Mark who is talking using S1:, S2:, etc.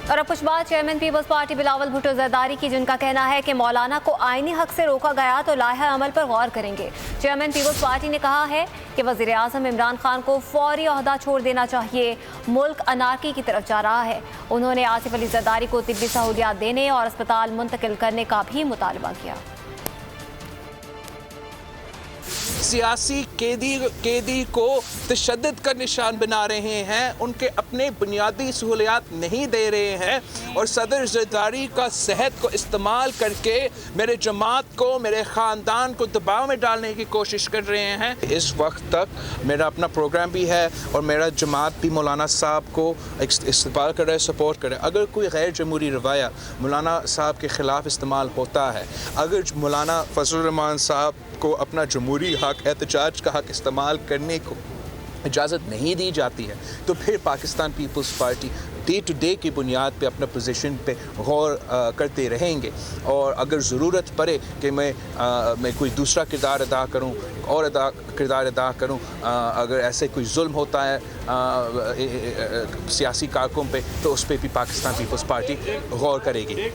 S1: اور اب کچھ بات chairman Peoples Party Bilawal Bhutto Zardari کی، جن کا کہنا ہے کہ مولانا کو آئینی حق سے روکا گیا تو لائحہ عمل پر غور کریں گے۔ چیئرمین پیپلز پارٹی نے کہا ہے کہ وزیر اعظم عمران خان کو فوری عہدہ چھوڑ دینا چاہیے، ملک انارکی کی طرف جا رہا ہے۔ انہوں نے آصف علی زرداری کو طبی سہولیات دینے اور اسپتال منتقل کرنے کا بھی مطالبہ کیا۔
S2: سیاسی قیدی کو تشدد کا نشان بنا رہے ہیں، ان کے اپنے بنیادی سہولیات نہیں دے رہے ہیں، اور صدر زرداری کا صحت کو استعمال کر کے میرے جماعت کو، میرے خاندان کو دباؤ میں ڈالنے کی کوشش کر رہے ہیں۔ اس وقت تک میرا اپنا پروگرام بھی ہے اور میرا جماعت بھی مولانا صاحب کو استقبال کر رہا ہے، سپورٹ کر رہا ہے۔ اگر کوئی غیر جمہوری رویہ مولانا صاحب کے خلاف استعمال ہوتا ہے، اگر مولانا فضل الرحمان صاحب کو اپنا جمہوری حق، احتجاج کا حق استعمال کرنے کو اجازت نہیں دی جاتی ہے، تو پھر Pakistan Peoples Party day to day کی بنیاد پہ اپنا پوزیشن پہ غور کرتے رہیں گے، اور اگر ضرورت پڑے کہ میں کوئی دوسرا کردار ادا کروں اور کردار ادا کروں، اگر ایسے کوئی ظلم ہوتا ہے سیاسی کارکنوں پہ، تو اس پہ بھی پاکستان پیپلز پارٹی غور کرے گی۔